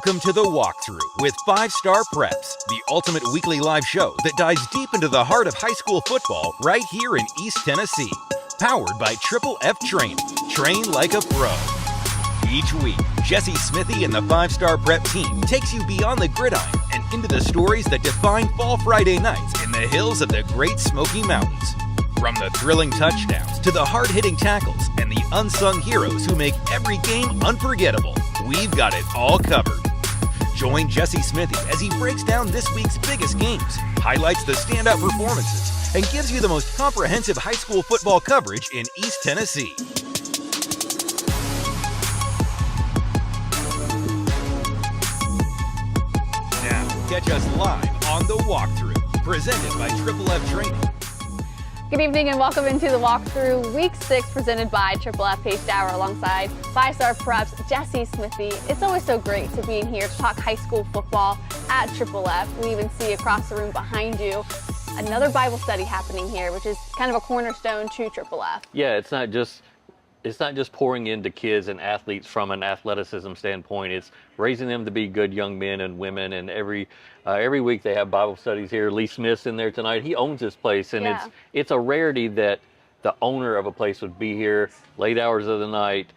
Welcome to The Walkthrough with 5-Star Preps, the ultimate weekly live show that dives deep into the heart of high school football right here in East Tennessee. Powered by Triple F Training. Train like a pro. Each week, Jesse Smithey and the 5-Star Prep team takes you beyond the gridiron and into the stories that define Fall Friday nights in the hills of the Great Smoky Mountains. From the thrilling touchdowns to the hard-hitting tackles and the unsung heroes who make every game unforgettable, we've got it all covered. Join Jesse Smithey as he breaks down this week's biggest games, highlights the standout performances, and gives you the most comprehensive high school football coverage in East Tennessee. Now, catch us live on The Walkthrough, presented by Triple F Training. Good evening and welcome into The Walkthrough, Week 6, presented by Triple F Pace Dower alongside 5-Star Preps, Jesse Smithey. It's always so great to be in here to talk high school football at Triple F. We even see across the room behind you another Bible study happening here, which is kind of a cornerstone to Triple F. Yeah, it's not just pouring into kids and athletes from an athleticism standpoint. It's raising them to be good young men and women. And every week they have Bible studies here. Lee Smith's in there tonight. He owns this place, and it's a rarity that the owner of a place would be here late hours of the night.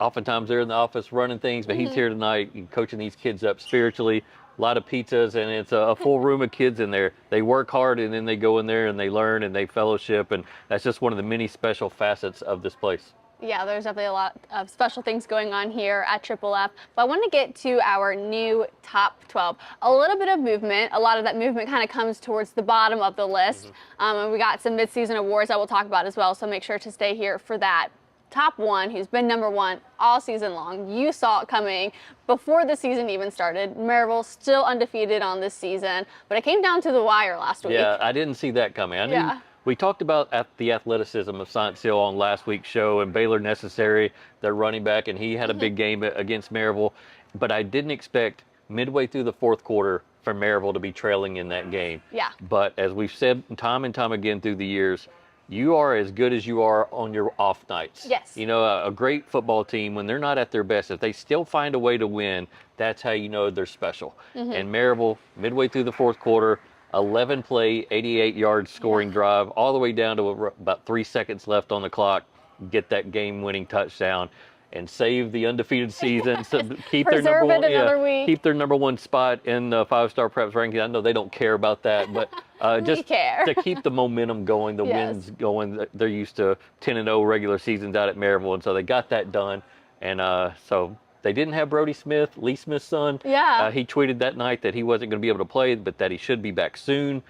Oftentimes they're in the office running things, but he's here tonight coaching these kids up spiritually. A lot of pizzas, and it's a full room of kids in there. They work hard, and then they go in there and they learn and they fellowship, and that's just one of the many special facets of this place. Yeah, there's definitely a lot of special things going on here at Triple F. But I want to get to our new top 12. A little bit of movement. A lot of that movement kind of comes towards the bottom of the list. And we got some midseason awards that we'll talk about as well, so make sure to stay here for that. Top one, who's been number one all season long. You saw it coming before the season even started. Maryville still undefeated on this season, but it came down to the wire last week. Yeah, I didn't see that coming. I knew. We talked about the athleticism of Science Hill on last week's show, and Baylor Necessary, their running back, and he had a big game against Maryville. But I didn't expect midway through the fourth quarter for Maryville to be trailing in that game. Yeah. But as we've said time and time again through the years, you are as good as you are on your off nights. Yes. You know, a great football team, when they're not at their best, if they still find a way to win, that's how you know they're special. And Maryville, midway through the fourth quarter, 11-play, 88-yard scoring drive, all the way down to about 3 seconds left on the clock, get that game-winning touchdown, and save the undefeated season. So keep their number one spot in the 5-Star Preps ranking. I know they don't care about that, but just to keep the momentum going, the wins going. They're used to 10-0 regular seasons out at Maryville, and so they got that done. And so they didn't have Brody Smith, Lee Smith's son. Yeah. He tweeted that night that he wasn't going to be able to play, but that he should be back soon.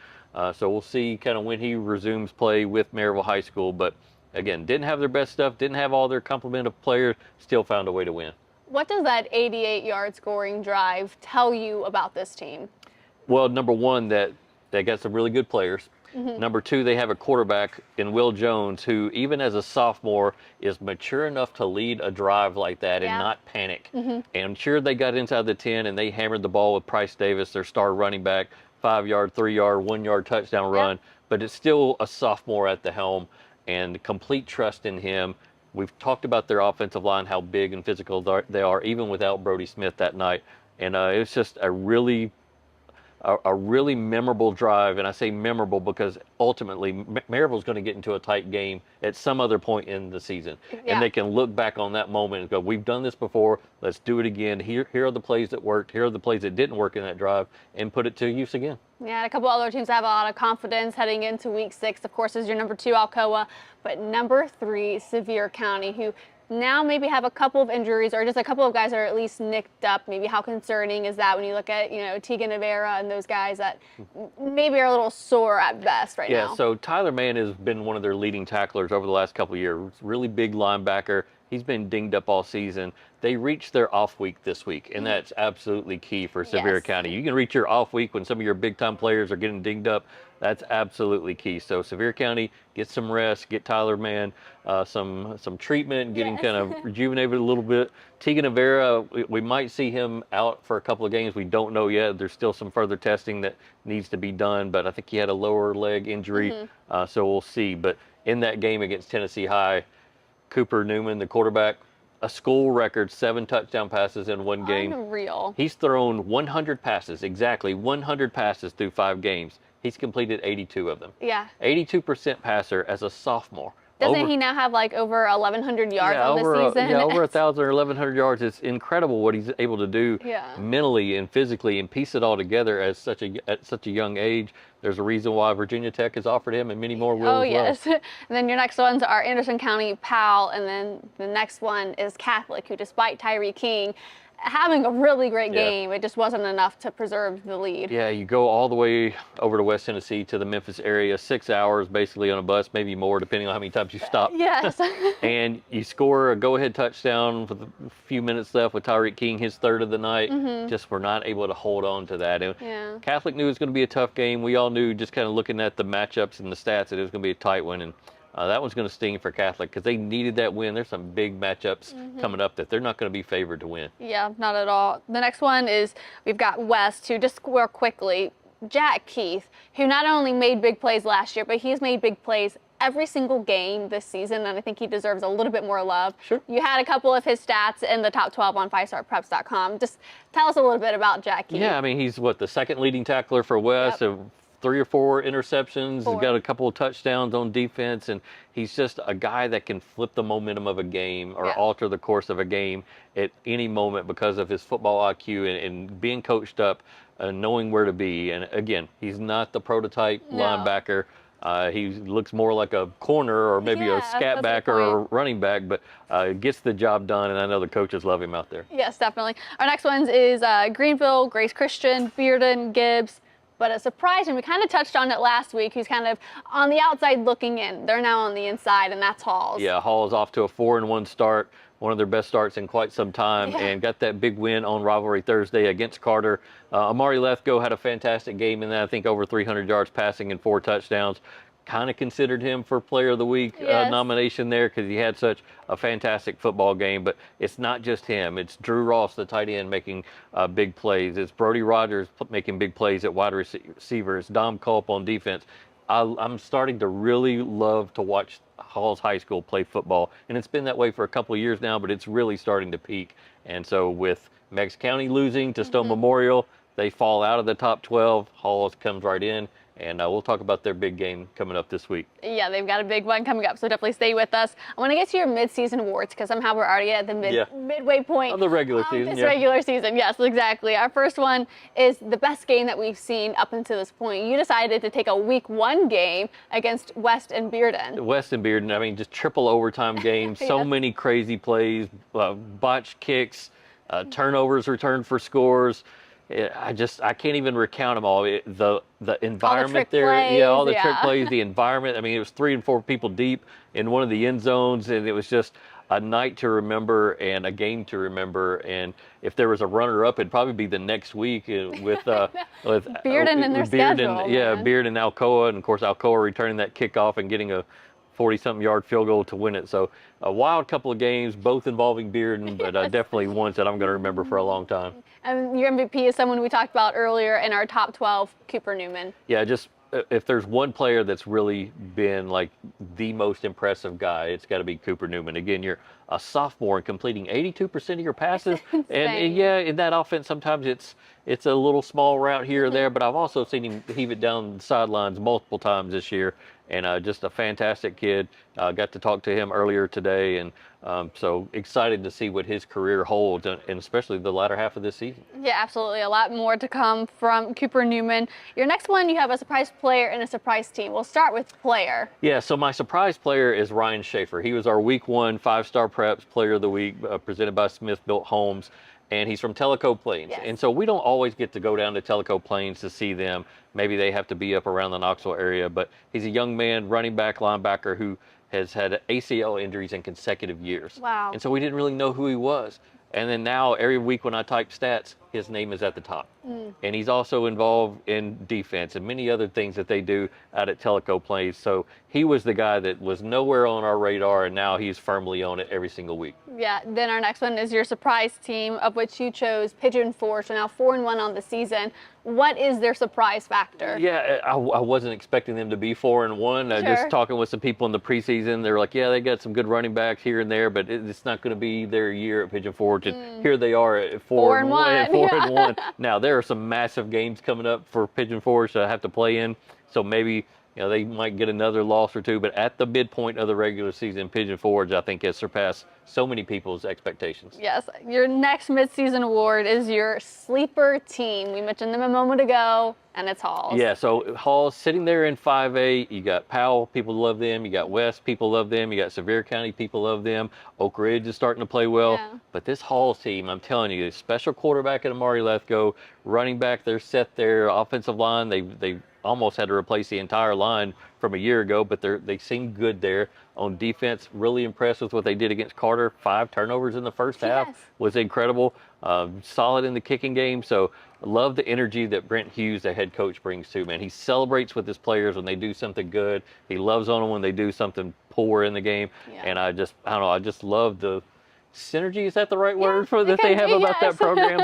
So we'll see kind of when he resumes play with Maryville High School. But again, didn't have their best stuff, didn't have all their complement of players, still found a way to win. What does that 88-yard scoring drive tell you about this team? Well, number one, that they got some really good players. Number two, they have a quarterback in Will Jones who, even as a sophomore, is mature enough to lead a drive like that and not panic. And sure, they got inside the 10 and they hammered the ball with Price Davis, their star running back, 5-yard, 3-yard, 1-yard touchdown run. But it's still a sophomore at the helm, and complete trust in him. We've talked about their offensive line, how big and physical they are, even without Brody Smith that night. And it was just a really memorable drive, and I say memorable because ultimately Maryville's going to get into a tight game at some other point in the season, and they can look back on that moment and go, "We've done this before. Let's do it again. Here are the plays that worked. Here are the plays that didn't work in that drive, and put it to use again." Yeah, a couple other teams have a lot of confidence heading into Week 6. Of course, is your number 2 Alcoa, but number 3 Sevier County, who now maybe have a couple of injuries, or just a couple of guys that are at least nicked up. Maybe how concerning is that when you look at, Tegan Rivera and those guys that maybe are a little sore at best now? Yeah, so Tyler Mann has been one of their leading tacklers over the last couple of years. Really big linebacker. He's been dinged up all season. They reached their off week this week, and that's absolutely key for Sevier County. You can reach your off week when some of your big-time players are getting dinged up. That's absolutely key. So Sevier County, get some rest, get Tyler Mann some treatment, getting kind of rejuvenated a little bit. Tegan Rivera, we might see him out for a couple of games. We don't know yet. There's still some further testing that needs to be done, but I think he had a lower leg injury, so we'll see. But in that game against Tennessee High, Cooper Newman, the quarterback, a school record 7 touchdown passes in one game. Unreal. He's thrown 100 passes, exactly 100 passes through 5 games. He's completed 82 of them. Yeah. 82% passer as a sophomore. Doesn't he now have like over 1,100 yards on the season? Over 1,000 or 1,100 yards. It's incredible what he's able to do mentally and physically and piece it all together at such a young age. There's a reason why Virginia Tech has offered him, and many more will as well. Yes. And then your next ones are Anderson County, Powell, and then the next one is Catholic, who despite Tyree King having a really great game, it just wasn't enough to preserve the lead. Yeah, you go all the way over to West Tennessee to the Memphis area, 6 hours basically on a bus, maybe more depending on how many times you stop. Yes. And you score a go-ahead touchdown with a few minutes left with Tyreek King, his third of the night. Just were not able to hold on to that. And Catholic knew it was going to be a tough game. We all knew, just kind of looking at the matchups and the stats, that it was going to be a tight one. And that one's going to sting for Catholic because they needed that win. There's some big matchups coming up that they're not going to be favored to win. Yeah, not at all. The next one is we've got West, who just score quickly. Jack Keith, who not only made big plays last year, but he's made big plays every single game this season, and I think he deserves a little bit more love. Sure. You had a couple of his stats in the top 12 on 5starpreps.com. Just tell us a little bit about Jack Keith. Yeah, I mean, he's the second leading tackler for West. 3 or 4 interceptions. 4. He's got a couple of touchdowns on defense, and he's just a guy that can flip the momentum of a game or alter the course of a game at any moment because of his football IQ and being coached up, knowing where to be. And again, he's not the prototype linebacker. He looks more like a corner or maybe a scat back or a running back, but gets the job done, and I know the coaches love him out there. Yes, definitely. Our next ones is Greenville, Grace Christian, Bearden, Gibbs. But a surprise, and we kind of touched on it last week, who's kind of on the outside looking in. They're now on the inside, and that's Halls. Yeah, Hall's off to a 4-1 start, one of their best starts in quite some time, and got that big win on Rivalry Thursday against Carter. Amari Lethgo had a fantastic game in that, I think over 300 yards passing and 4 touchdowns. Kind of considered him for Player of the Week nomination there because he had such a fantastic football game. But it's not just him. It's Drew Ross, the tight end, making big plays. It's Brody Rogers making big plays at wide receiver. It's Dom Culp on defense. I'm starting to really love to watch Halls High School play football. And it's been that way for a couple of years now, but it's really starting to peak. And so with Meigs County losing to Stone Memorial, they fall out of the top 12. Halls comes right in. And we'll talk about their big game coming up this week. Yeah, they've got a big one coming up, so definitely stay with us. I want to get to your mid-season awards because somehow we're already at the midway point of the regular season. Regular season, yes, exactly. Our first one is the best game that we've seen up until this point. You decided to take a week 1 game against West and Bearden. West and Bearden, I mean, just triple overtime games, so many crazy plays, botched kicks, turnovers returned for scores. I can't even recount them all. The environment there, all the trick plays, the environment. I mean, it was 3 and 4 people deep in one of the end zones, and it was just a night to remember and a game to remember. And if there was a runner-up, it'd probably be the next week with Bearden and their schedule. Bearden and Alcoa, and of course Alcoa returning that kickoff and getting a 40-something yard field goal to win it. So a wild couple of games, both involving Bearden, but definitely ones that I'm going to remember for a long time. And your MVP is someone we talked about earlier in our top 12, Cooper Newman. Yeah, just if there's one player that's really been like the most impressive guy, it's got to be Cooper Newman. Again, you're a sophomore and completing 82% of your passes. and in that offense, sometimes it's a little small route here or there, but I've also seen him heave it down the sidelines multiple times this year. And just a fantastic kid. Got to talk to him earlier today, and so excited to see what his career holds, and especially the latter half of this season. Yeah, absolutely. A lot more to come from Cooper Newman. Your next one, you have a surprise player and a surprise team. We'll start with player. Yeah, so my surprise player is Ryan Schaefer. He was our week 1 5-star preps player of the week, presented by Smith Built Homes. And he's from Tellico Plains. Yes. And so we don't always get to go down to Tellico Plains to see them. Maybe they have to be up around the Knoxville area, but he's a young man, running back, linebacker, who has had ACL injuries in consecutive years. Wow. And so we didn't really know who he was. And then now every week when I type stats, his name is at the top. And he's also involved in defense and many other things that they do out at Tellico Plays. So he was the guy that was nowhere on our radar, and now he's firmly on it every single week. Yeah, then our next one is your surprise team, of which you chose Pigeon Forge, so now 4-1 on the season. What is their surprise factor? Yeah, I wasn't expecting them to be 4-1. Sure. Just talking with some people in the preseason, they're like, yeah, they got some good running backs here and there, but it's not going to be their year at Pigeon Forge. And here they are at 4-1. 4-1. Now, there are some massive games coming up for Pigeon Forge that I have to play in, so maybe they might get another loss or two, but at the midpoint of the regular season, Pigeon Forge, I think, has surpassed so many people's expectations. Yes, your next midseason award is your sleeper team. We mentioned them a moment ago, and it's Halls. Yeah, so Halls sitting there in 5A. You got Powell, people love them. You got West, people love them. You got Sevier County, people love them. Oak Ridge is starting to play well. Yeah. But this Halls team, I'm telling you, special quarterback at Amari Lethgo, running back, they're set there, offensive line, they almost had to replace the entire line from a year ago, but they seem good there. On defense, really impressed with what they did against Carter. 5 turnovers in the first half was incredible. Solid in the kicking game. So love the energy that Brent Hughes, the head coach, brings to, man. He celebrates with his players when they do something good. He loves on them when they do something poor in the game. Yeah. And I don't know, I just love the synergy, is that the right word for that they have about that program?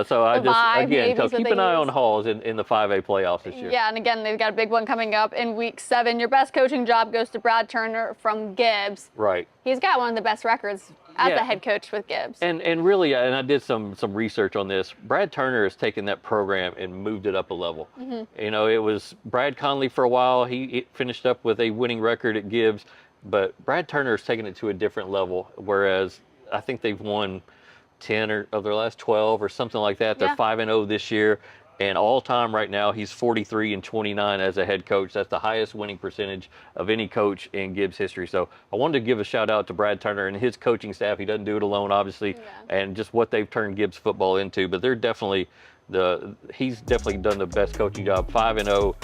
So I just, again, so keep an eye on Halls in the 5A playoffs this year. Yeah, and again, they've got a big one coming up in week 7. Your best coaching job goes to Brad Turner from Gibbs. Right. He's got one of the best records as a head coach with Gibbs. And really, and I did some research on this, Brad Turner has taken that program and moved it up a level. It was Brad Conley for a while. He finished up with a winning record at Gibbs, but Brad Turner has taken it to a different level, whereas I think they've won 10 of their last 12 or something like that. They're 5-0 this year. And all time right now, he's 43-29 as a head coach. That's the highest winning percentage of any coach in Gibbs history. So I wanted to give a shout out to Brad Turner and his coaching staff. He doesn't do it alone, obviously, and just what they've turned Gibbs football into. But they're definitely he's definitely done the best coaching job. 5-0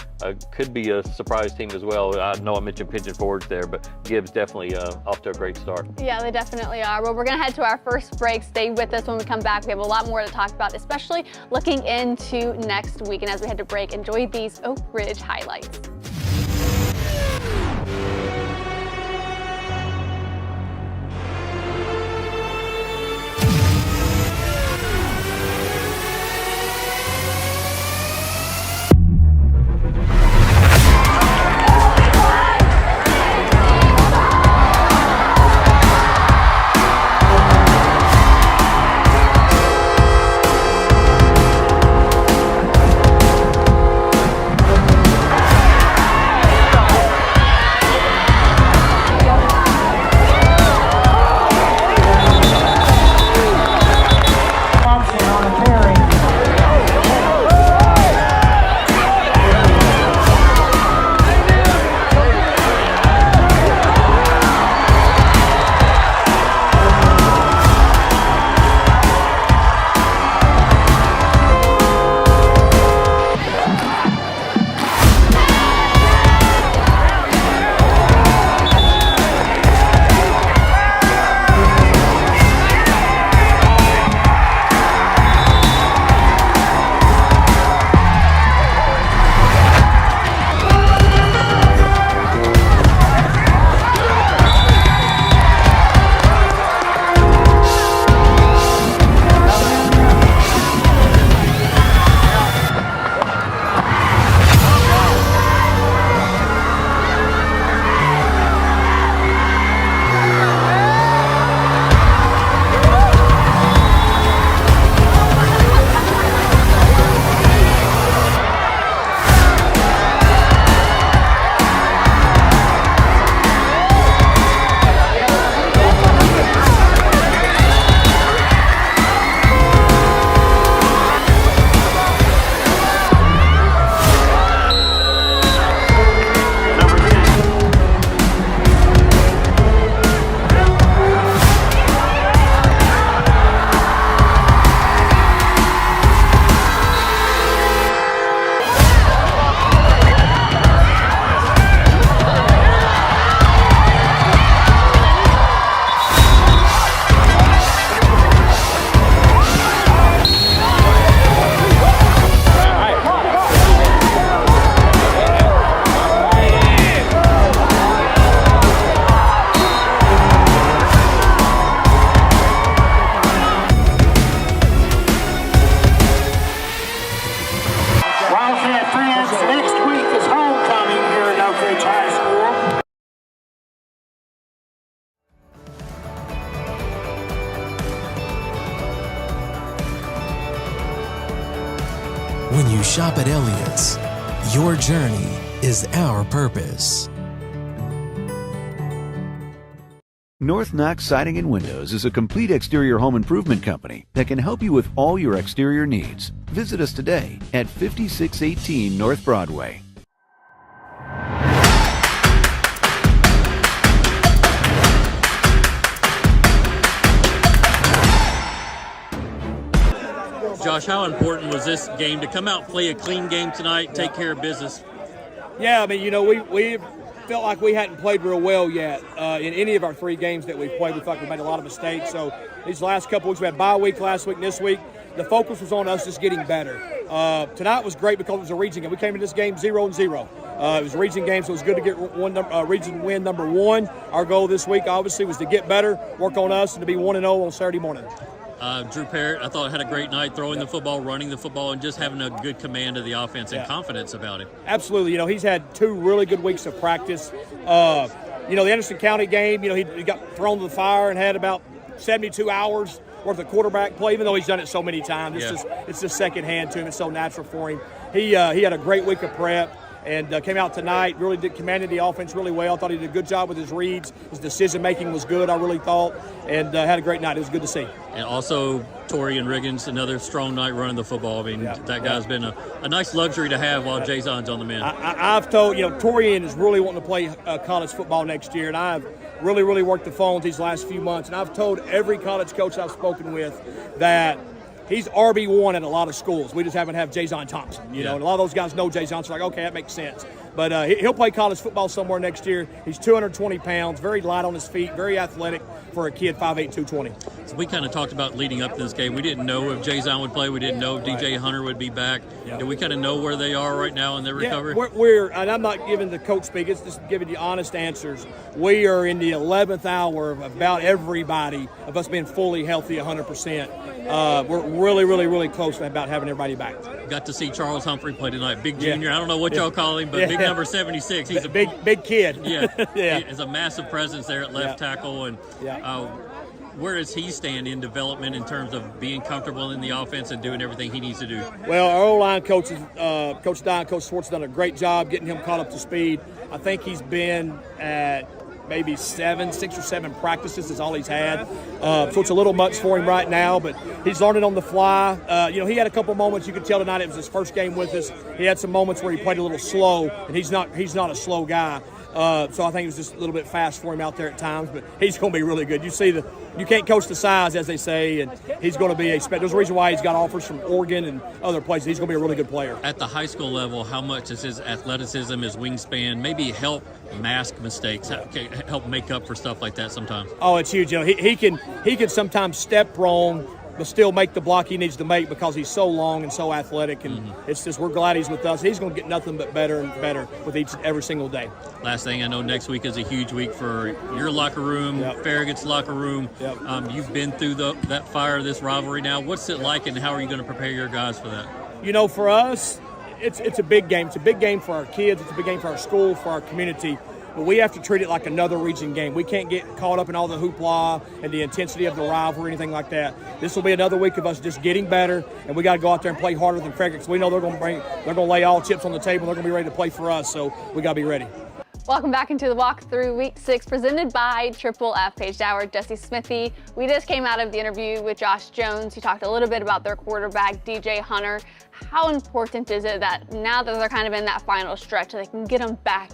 could be a surprise team as well. I know I mentioned Pigeon Forge there, but Gibbs definitely off to a great start. Yeah, they definitely are. Well, we're going to head to our first break. Stay with us when we come back. We have a lot more to talk about, especially looking into next week. And as we head to break, enjoy these Oak Ridge highlights. When you shop at Elliott's, your journey is our purpose. North Knox Siding and Windows is a complete exterior home improvement company that can help you with all your exterior needs. Visit us today at 5618 North Broadway. Josh, how important was this game to come out, play a clean game tonight, take care of business? Yeah, I mean, we felt like we hadn't played real well yet in any of our 3 games that we've played. We felt like we made a lot of mistakes. So these last couple weeks, we had bye week last week and this week. The focus was on us just getting better. Tonight was great because it was a region game. We came into this game 0-0. It was a region game, so it was good to get region win number 1. Our goal this week, obviously, was to get better, work on us, and to be 1-0 on Saturday morning. Drew Parrott, I thought, had a great night throwing the football, running the football, and just having a good command of the offense and confidence about him. Absolutely. He's had 2 really good weeks of practice. The Anderson County game, he got thrown to the fire and had about 72 hours worth of quarterback play, even though he's done it so many times. It's just second hand to him. It's so natural for him. He had a great week of prep. And came out tonight, really commanded the offense really well. Thought he did a good job with his reads. His decision-making was good, I really thought, and had a great night. It was good to see. And also, Torian Riggins, another strong night running the football. I mean, that guy's been a nice luxury to have while Jason's on the mend. I've told, Torian is really wanting to play college football next year, and I've really worked the phones these last few months. And I've told every college coach I've spoken with that he's RB1 at a lot of schools. We just haven't had Jason Thompson, and a lot of those guys know Jason. So like, okay, that makes sense. But he'll play college football somewhere next year. He's 220 pounds, very light on his feet, very athletic for a kid 5'8", 220. So we kind of talked about leading up to this game. We didn't know if Jason would play. We didn't know if DJ Hunter would be back. Do we kind of know where they are right now in their recovery? And I'm not giving the coach speak. It's just giving you honest answers. We are in the 11th hour of about everybody of us being fully healthy 100%. We're really close about having everybody back. Got to see Charles Humphrey play tonight. Big junior. I don't know what y'all call him, but big number 76. He's a big kid. He has a massive presence there at left tackle. And where does he stand in development in terms of being comfortable in the offense and doing everything he needs to do? Well, our O-line coaches, Coach Don, Coach Swartz, done a great job getting him caught up to speed. I think he's been at maybe 6 or 7 practices is all he's had. So it's a little much for him right now, but he's learning on the fly. He had a couple moments, you could tell tonight it was his first game with us. He had some moments where he played a little slow, and he's not a slow guy. So I think it was just a little bit fast for him out there at times, but he's going to be really good. You can't coach the size, as they say, and he's going to be there's a reason why he's got offers from Oregon and other places. He's going to be a really good player. At the high school level, how much does his athleticism, his wingspan, maybe help mask mistakes, help make up for stuff like that sometimes? Oh, it's huge. He can sometimes step wrong, but still make the block he needs to make because he's so long and so athletic. And it's just, we're glad he's with us. He's going to get nothing but better and better with every single day. Last thing, I know next week is a huge week for your locker room, Farragut's locker room. You've been through that fire of this rivalry now. What's it like, and how are you going to prepare your guys for that? For us, it's a big game. It's a big game for our kids. It's a big game for our school, for our community. But we have to treat it like another region game. We can't get caught up in all the hoopla and the intensity of the rivalry or anything like that. This will be another week of us just getting better, and we got to go out there and play harder than Farragut, because we know they're going to lay all chips on the table. They're going to be ready to play for us, so we got to be ready. Welcome back into the walkthrough week 6 presented by Triple F. Paige Doward, Jesse Smithey. We just came out of the interview with Josh Jones. He talked a little bit about their quarterback, DJ Hunter. How important is it that now that they're kind of in that final stretch, they can get them back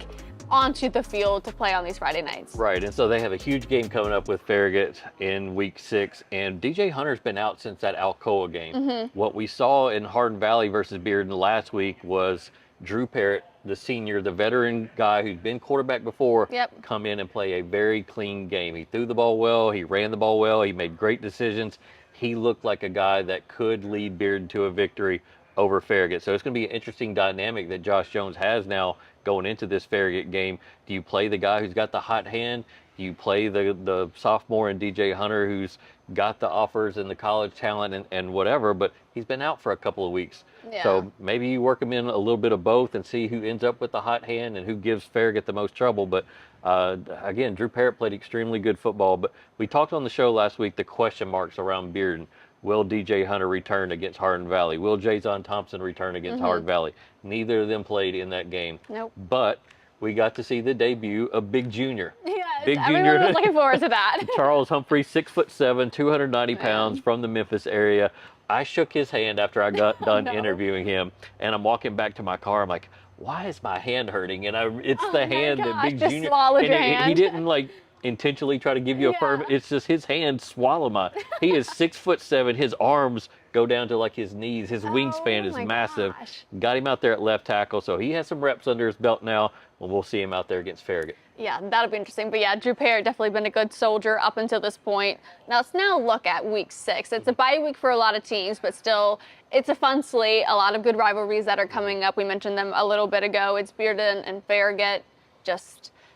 onto the field to play on these Friday nights? Right, and so they have a huge game coming up with Farragut in week 6, and DJ Hunter's been out since that Alcoa game. What we saw in Hardin Valley versus Bearden last week was Drew Parrott, the senior, the veteran guy who's been quarterback before, come in and play a very clean game. He threw the ball well, he ran the ball well, he made great decisions. He looked like a guy that could lead Bearden to a victory over Farragut. So it's going to be an interesting dynamic that Josh Jones has now going into this Farragut game. Do you play the guy who's got the hot hand? Do you play the sophomore and DJ Hunter who's got the offers and the college talent and whatever, but he's been out for a couple of weeks. So maybe you work him in a little bit of both and see who ends up with the hot hand and who gives Farragut the most trouble. But again, Drew Parrott played extremely good football. But we talked on the show last week, the question marks around Bearden. Will DJ Hunter return against Hardin Valley? Will Jason Thompson return against Hardin Valley? Neither of them played in that game. Nope. But we got to see the debut of Big Junior. Yes, Big everyone Junior. was looking forward to that. Charles Humphrey, 6'7", 290 pounds, from the Memphis area. I shook his hand after I got done interviewing him, and I'm walking back to my car. I'm like, why is my hand hurting? And it's the hand that Big just Junior. swallowed your He hand. didn't like intentionally try to give you a firm. It's just his hand swallowed mine. He is 6'7". His arms go down to like his knees. His wingspan is my massive. gosh. Got him out there at left tackle, so he has some reps under his belt now. Well, we'll see him out there against Farragut. Yeah, that'll be interesting. But yeah, Drew Parrott definitely been a good soldier up until this point. Now let's look at week 6. It's a bye week for a lot of teams, but still, it's a fun slate. A lot of good rivalries that are coming up. We mentioned them a little bit ago. It's Bearden and Farragut.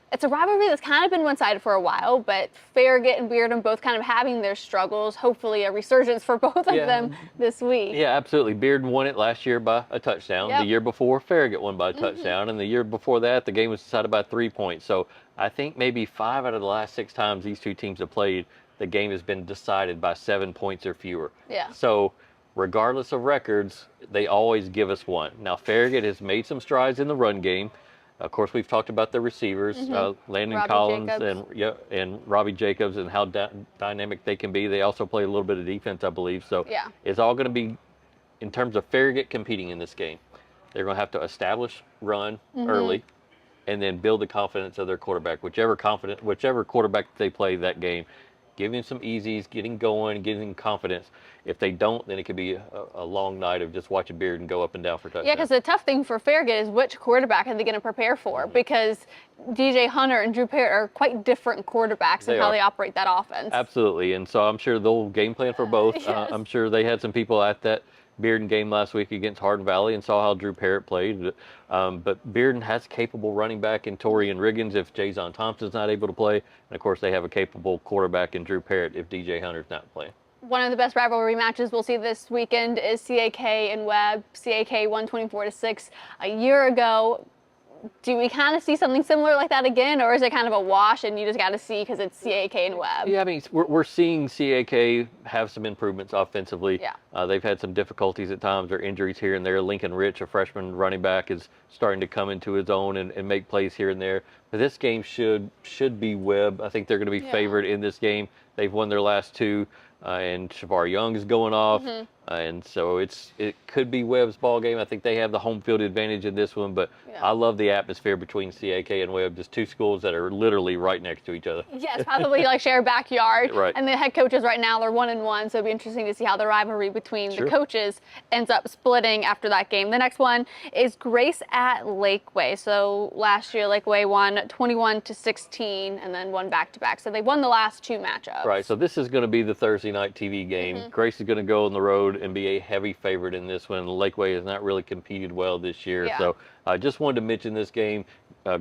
It's a rivalry that's kind of been one-sided for a while, but Farragut and Bearden both kind of having their struggles. Hopefully a resurgence for both of them this week. Yeah, absolutely. Bearden won it last year by a touchdown. Yep. The year before, Farragut won by a touchdown. And the year before that, the game was decided by 3 points. So I think maybe 5 out of the last 6 times these two teams have played, the game has been decided by 7 points or fewer. Yeah. So regardless of records, they always give us one. Now, Farragut has made some strides in the run game. Of course, we've talked about the receivers, Landon Robbie Collins Jacobs. and Robbie Jacobs, and how dynamic they can be. They also play a little bit of defense, I believe. So it's all going to be, in terms of Farragut competing in this game, they're going to have to establish run early and then build the confidence of their quarterback. Whichever quarterback they play that game, give him some easies, getting going, getting confidence. If they don't, then it could be a long night of just watching Bearden go up and down for touchdowns. Yeah, because the tough thing for Farragut is which quarterback are they going to prepare for? Because DJ Hunter and Drew Parrott are quite different quarterbacks in how they operate that offense. Absolutely, and so I'm sure they'll game plan for both. Yes. I'm sure they had some people at that Bearden game last week against Hardin Valley and saw how Drew Parrott played. But Bearden has a capable running back in Torian Riggins if Jason Thompson's not able to play. And, of course, they have a capable quarterback in Drew Parrott if DJ Hunter's not playing. One of the best rivalry matches we'll see this weekend is CAK and Webb. CAK won 24-6 a year ago. Do we kind of see something similar like that again, or is it kind of a wash and you just got to see because it's CAK and Webb? Yeah, I mean, we're seeing CAK have some improvements offensively. Yeah. They've had some difficulties at times or injuries here and there. Lincoln Rich, a freshman running back, is starting to come into his own and make plays here and there. But this game should be Webb. I think they're going to be favored in this game. They've won their last 2. And Shavar Young is going off, and so it could be Webb's ball game. I think they have the home field advantage in this one, but I love the atmosphere between CAK and Webb, just two schools that are literally right next to each other. Yes, probably like share a backyard. Right. And the head coaches right now, they're 1-1, so it'll be interesting to see how the rivalry between the coaches ends up splitting after that game. The next one is Grace at Lakeway. So last year, Lakeway won 21-16 and then won back-to-back. So they won the last 2 matchups. Right, so this is going to be the Thursday night TV game. Grace is going to go on the road and be a heavy favorite in this one. Lakeway has not really competed well this year, so I just wanted to mention this game.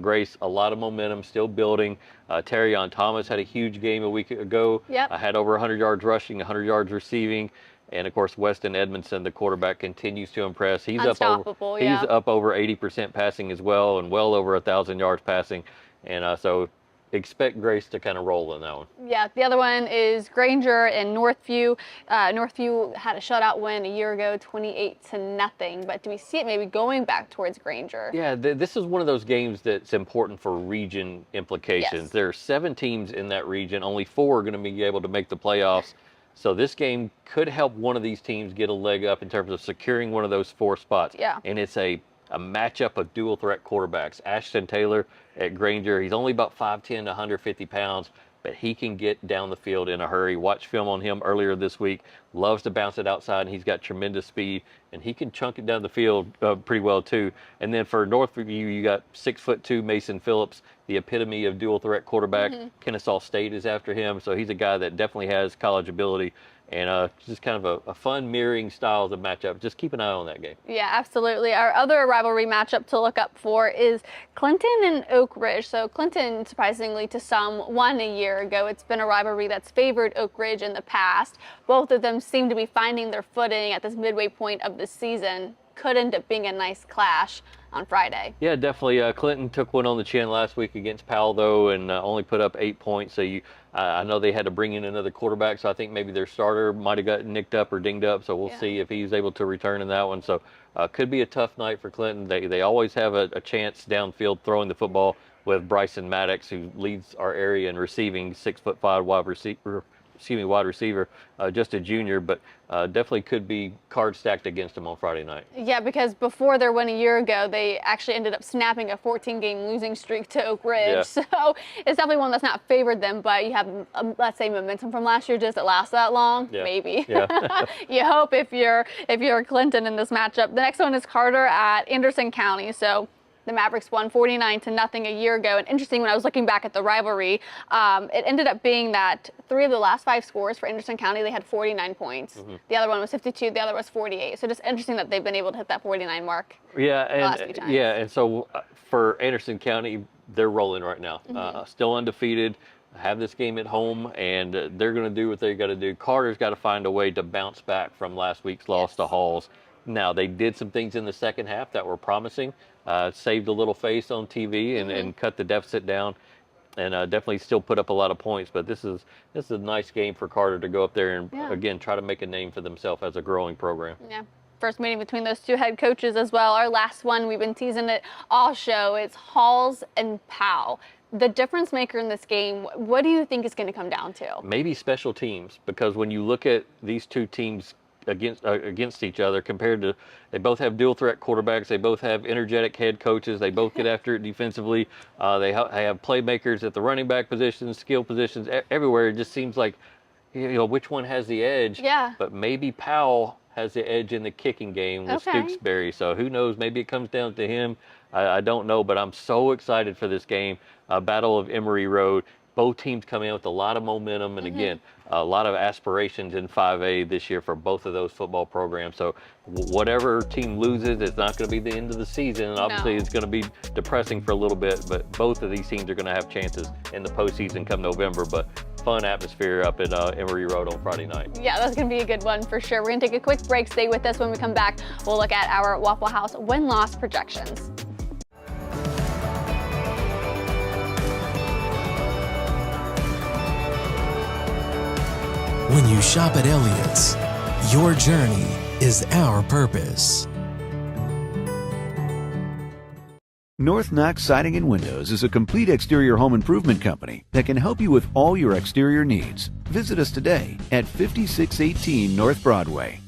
Grace, a lot of momentum, still building. Terrion Thomas had a huge game a week ago. I had over 100 yards rushing, 100 yards receiving. And, of course, Weston Edmondson, the quarterback, continues to impress. He's up over 80% passing as well and well over 1,000 yards passing. And so expect Grace to kind of roll in that one. Yeah, the other one is Granger and Northview. Northview had a shutout win a year ago, 28-0. But do we see it maybe going back towards Granger? Yeah, this is one of those games that's important for region implications. Yes. There are 7 teams in that region. Only 4 are going to be able to make the playoffs. So this game could help one of these teams get a leg up in terms of securing one of those 4 spots. Yeah. And it's a matchup of dual threat quarterbacks. Ashton Taylor at Granger, he's only about 5'10" to 150 pounds, but he can get down the field in a hurry. Watch film on him earlier this week. Loves to bounce it outside, and he's got tremendous speed, and he can chunk it down the field pretty well too. And then for Northview, you got 6'2" Mason Phillips, the epitome of dual threat quarterback. Kennesaw State is after him, so he's a guy that definitely has college ability. And just kind of a fun mirroring styles of matchup. Just keep an eye on that game. Yeah, absolutely. Our other rivalry matchup to look up for is Clinton and Oak Ridge. So Clinton, surprisingly to some, won a year ago. It's been a rivalry that's favored Oak Ridge in the past. Both of them seem to be finding their footing at this midway point of the season. Could end up being a nice clash. on Friday. Yeah, definitely. Clinton took one on the chin last week against Powell, though, and only put up 8 points. So I know they had to bring in another quarterback, so I think maybe their starter might have got nicked up or dinged up. So we'll see if he's able to return in that one. So could be a tough night for Clinton. They always have a chance downfield throwing the football with Bryson Maddox, who leads our area in receiving, 6'5" wide receiver, just a junior, but definitely could be card stacked against him on Friday night. Yeah, because before their win a year ago, they actually ended up snapping a 14-game losing streak to Oak Ridge. Yeah. So it's definitely one that's not favored them, but you have, let's say, momentum from last year. Does it last that long? Yeah. Maybe. Yeah. You hope if you're Clinton in this matchup. The next one is Carter at Anderson County. So the Mavericks won 49-0 a year ago. And interesting, when I was looking back at the rivalry, it ended up being that 3 of the last 5 scores for Anderson County, they had 49 points. The other one was 52, the other was 48. So just interesting that they've been able to hit that 49 mark. And so for Anderson County, they're rolling right now. Still undefeated, have this game at home, and they're going to do what they got to do. Carter's got to find a way to bounce back from last week's loss to Halls. Now, they did some things in the second half that were promising. Saved a little face on TV and cut the deficit down, and definitely still put up a lot of points. But this is a nice game for Carter to go up there and again try to make a name for themselves as a growing program. Yeah. First meeting between those two head coaches as well. Our last one, we've been teasing it all show. It's Halls and Powell. The difference maker in this game, what do you think is going to come down to? Maybe special teams, because when you look at these two teams against each other, compared to, they both have dual threat quarterbacks, they both have energetic head coaches, they both get after it defensively, they have playmakers at the running back positions, skill positions, everywhere. It just seems like, which one has the edge? Yeah. But maybe Powell has the edge in the kicking game with Stooksbury. So who knows? Maybe it comes down to him. I don't know, but I'm so excited for this game. Battle of Emory Road. Both teams come in with a lot of momentum, and again, a lot of aspirations in 5A this year for both of those football programs. So whatever team loses, it's not going to be the end of the season. And obviously, it's going to be depressing for a little bit, but both of these teams are going to have chances in the postseason come November. But fun atmosphere up at Emory Road on Friday night. Yeah, that's going to be a good one for sure. We're going to take a quick break. Stay with us. When we come back, we'll look at our Waffle House win-loss projections. When you shop at Elliott's, your journey is our purpose. North Knox Siding and Windows is a complete exterior home improvement company that can help you with all your exterior needs. Visit us today at 5618 North Broadway.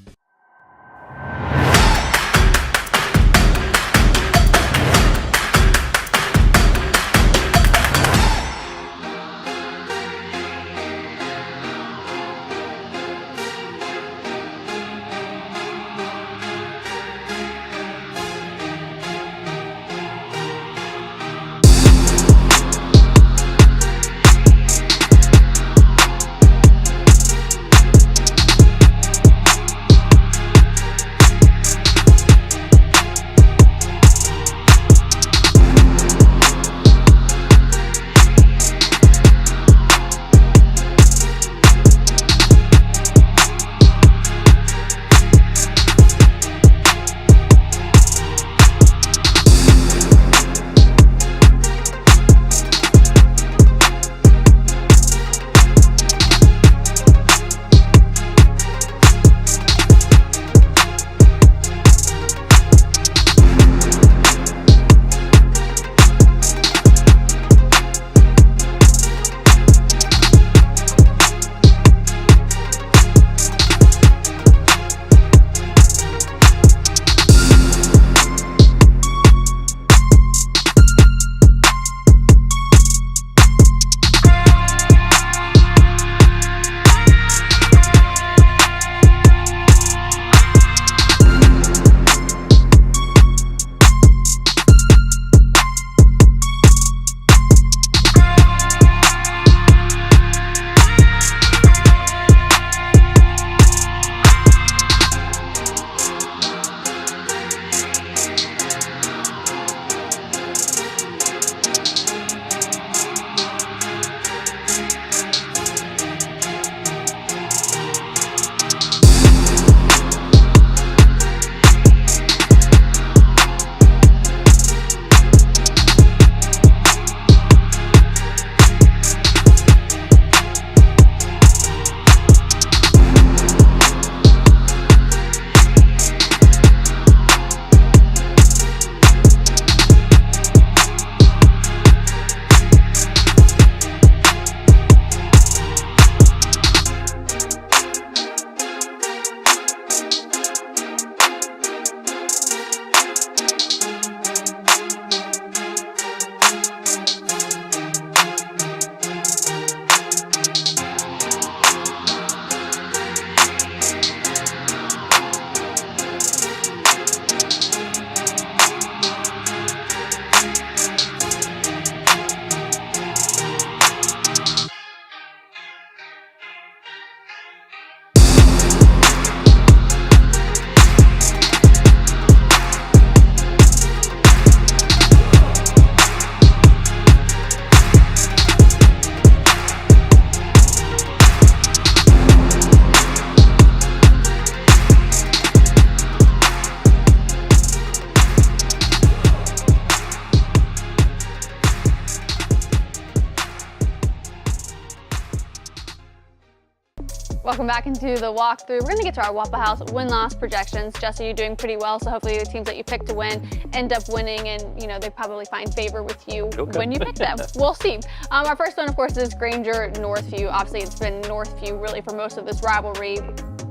Welcome back into the walkthrough. We're going to get to our Waffle House win-loss projections. Jesse, you're doing pretty well, so hopefully the teams that you pick to win end up winning, and they probably find favor with you when you pick them. We'll see. Our first one, of course, is Granger Northview. Obviously, it's been Northview really for most of this rivalry,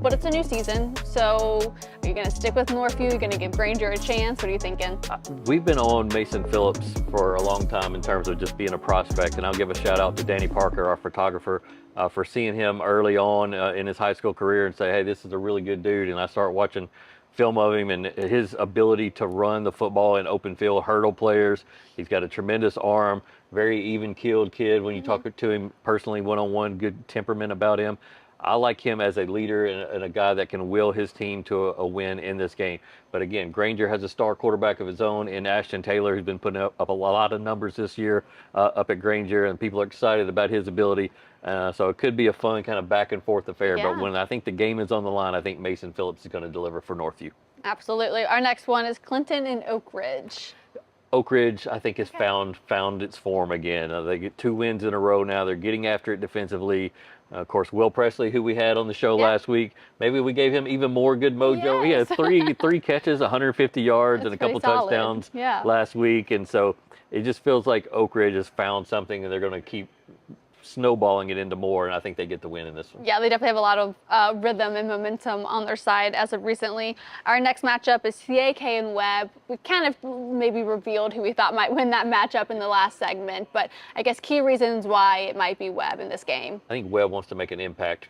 but it's a new season. So are you going to stick with Northview? Are you going to give Granger a chance? What are you thinking? We've been on Mason Phillips for a long time in terms of just being a prospect, and I'll give a shout out to Danny Parker, our photographer, for seeing him early on in his high school career and say, hey, this is a really good dude. And I start watching film of him and his ability to run the football in open field, hurdle players. He's got a tremendous arm, very even-keeled kid. When you talk to him personally, one-on-one, good temperament about him. I like him as a leader and a guy that can will his team to a win in this game. But again, Granger has a star quarterback of his own in Ashton Taylor, who's been putting up a lot of numbers this year up at Granger, and people are excited about his ability. So it could be a fun kind of back and forth affair. Yeah. But when I think the game is on the line, I think Mason Phillips is going to deliver for Northview. Absolutely. Our next one is Clinton and Oak Ridge. Oak Ridge, I think, has found its form again. They get 2 wins in a row now. They're getting after it defensively. Of course, Will Presley, who we had on the show last week, maybe we gave him even more good mojo. He had three catches, 150 yards, and a couple touchdowns last week. And so it just feels like Oak Ridge has found something, and they're going to keep snowballing it into more, and I think they get the win in this one. Yeah, they definitely have a lot of rhythm and momentum on their side as of recently. Our next matchup is CAK and Webb. We kind of maybe revealed who we thought might win that matchup in the last segment, but I guess key reasons why it might be Webb in this game. I think Webb wants to make an impact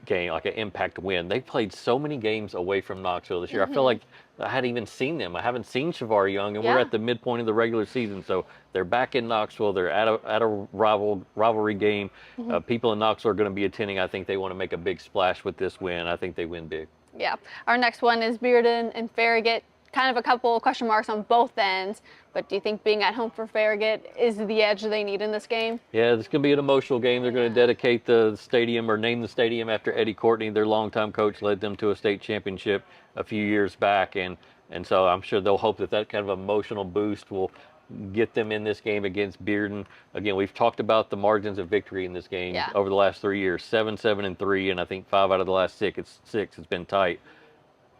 game, like an impact win. They've played so many games away from Knoxville this year. I feel like I hadn't even seen them. I haven't seen Shavar Young, and we're at the midpoint of the regular season, so they're back in Knoxville. They're at a rivalry game. People in Knoxville are going to be attending. I think they want to make a big splash with this win. I think they win big. Yeah. Our next one is Bearden and Farragut. Kind of a couple question marks on both ends, but do you think being at home for Farragut is the edge they need in this game? Yeah, it's going to be an emotional game. They're going to dedicate the stadium or name the stadium after Eddie Courtney, their longtime coach, led them to a state championship a few years back, and so I'm sure they'll hope that kind of emotional boost will get them in this game against Bearden. Again, we've talked about the margins of victory in this game over the last 3 years, 7, 7, and 3, and I think 5 out of the last 6, it's been tight.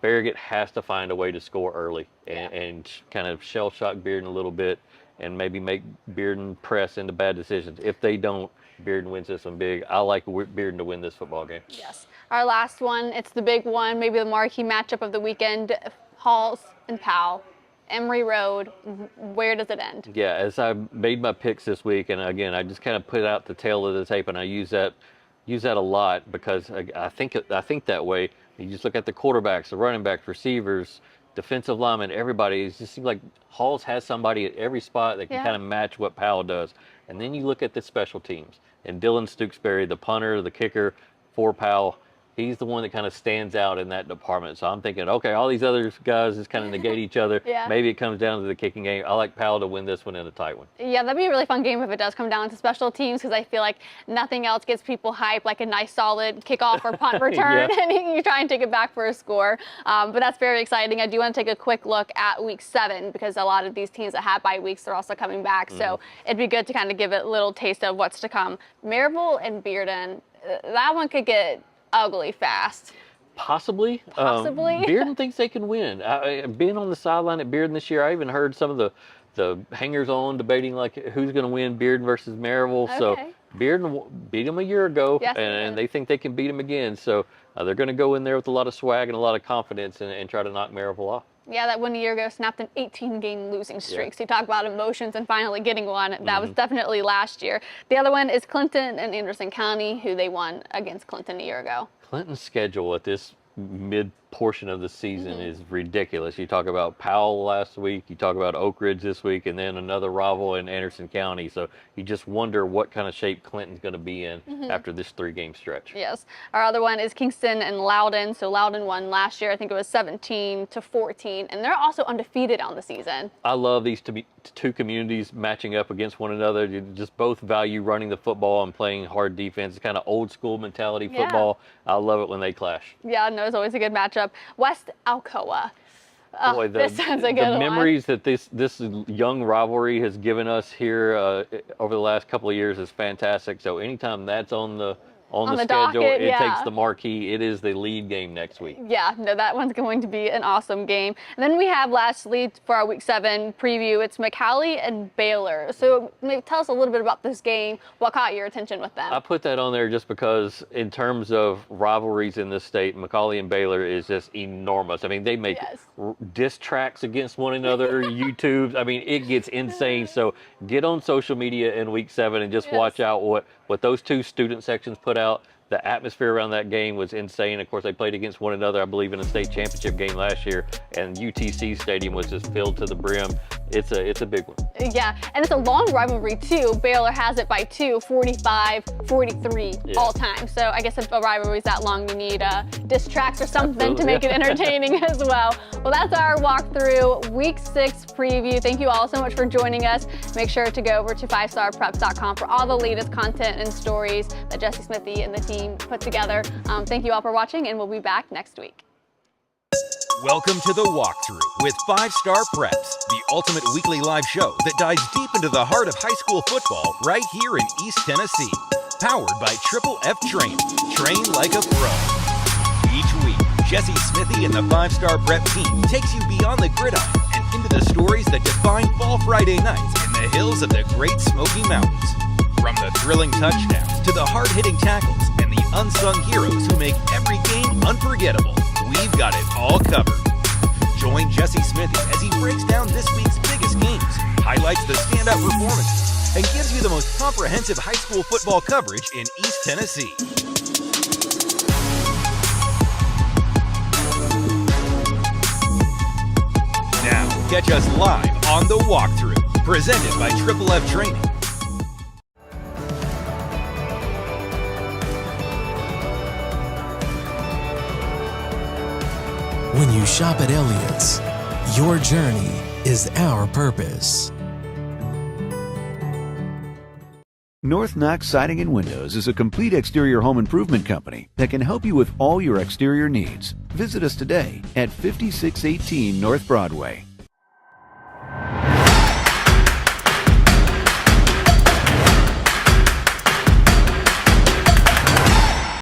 Farragut has to find a way to score early and kind of shell-shock Bearden a little bit and maybe make Bearden press into bad decisions. If they don't, Bearden wins this one big. I like Bearden to win this football game. Yes. Our last one, it's the big one, maybe the marquee matchup of the weekend, Halls and Powell. Emory Road, where does it end? Yeah, as I made my picks this week, and again, I just kind of put out the tail of the tape, and I use that a lot because I think that way. You just look at the quarterbacks, the running backs, receivers, defensive linemen, everybody. It just seems like Halls has somebody at every spot that can kind of match what Powell does. And then you look at the special teams, and Dylan Stooksbury, the punter, the kicker for Powell, he's the one that kind of stands out in that department. So I'm thinking, okay, all these other guys just kind of negate each other. Maybe it comes down to the kicking game. I like Powell to win this one in a tight one. Yeah, that'd be a really fun game if it does come down to special teams, because I feel like nothing else gets people hyped like a nice solid kickoff or punt return, and you try and take it back for a score. But that's very exciting. I do want to take a quick look at week 7, because a lot of these teams that have bye weeks are also coming back. So it'd be good to kind of give it a little taste of what's to come. Maryville and Bearden, that one could get ugly fast. Possibly. Bearden thinks they can win. Being on the sideline at Bearden this year, I even heard some of the hangers-on debating like who's going to win, Bearden versus Maryville. Okay. So Bearden beat them a year ago, and they think they can beat them again. So they're going to go in there with a lot of swag and a lot of confidence and try to knock Maryville off. Yeah, that one a year ago snapped an 18-game losing streak. So you talk about emotions and finally getting one. That was definitely last year. The other one is Clinton and Anderson County, who they won against Clinton a year ago. Clinton's schedule at this mid portion of the season is ridiculous. You talk about Powell last week, you talk about Oak Ridge this week, and then another rival in Anderson County. So you just wonder what kind of shape Clinton's going to be in after this 3-game stretch. Yes. Our other one is Kingston and Loudon. So Loudon won last year. I think it was 17-14, and they're also undefeated on the season. I love these two communities matching up against one another. You just both value running the football and playing hard defense. It's kind of old school mentality football. I love it when they clash. Yeah, no, it's always a good matchup. West Alcoa. Boy, this sounds like the memories that this young rivalry has given us here over the last couple of years is fantastic. So anytime that's on on the schedule. Docket, It takes the marquee. It is the lead game next week. Yeah, no, that one's going to be an awesome game. And then we have lastly for our Week 7 preview, it's McCallie and Baylor. So maybe tell us a little bit about this game. What caught your attention with them? I put that on there just because in terms of rivalries in this state, McCallie and Baylor is just enormous. I mean, they make diss tracks against one another, YouTubes. I mean, it gets insane. So get on social media in Week 7 and just watch out what those two student sections put out. The atmosphere around that game was insane. Of course, they played against one another, I believe, in a state championship game last year, and UTC Stadium was just filled to the brim. It's a big one. Yeah, and it's a long rivalry too. Baylor has it by 2, 45-43 all time. So I guess if a rivalry is that long, you need diss tracks or something to make it entertaining as well. Well, that's our walkthrough Week 6 preview. Thank you all so much for joining us. Make sure to go over to 5starpreps.com for all the latest content and stories that Jesse Smithey and the team put together. Thank you all for watching, and we'll be back next week. Welcome to the walkthrough with 5 Star Preps, the ultimate weekly live show that dives deep into the heart of high school football right here in East Tennessee. Powered by Triple F Training. Train like a pro. Each week, Jesse Smithey and the 5 Star Prep team takes you beyond the gridiron and into the stories that define Fall Friday nights in the hills of the Great Smoky Mountains. From the thrilling touchdowns to the hard-hitting tackles and the unsung heroes who make every game unforgettable, we've got it all covered. Join Jesse Smithey as he breaks down this week's biggest games, highlights the standout performances, and gives you the most comprehensive high school football coverage in East Tennessee. Now, catch us live on The Walkthrough, presented by Triple F Training. When you shop at Elliott's, your journey is our purpose. North Knox Siding and Windows is a complete exterior home improvement company that can help you with all your exterior needs. Visit us today at 5618 North Broadway.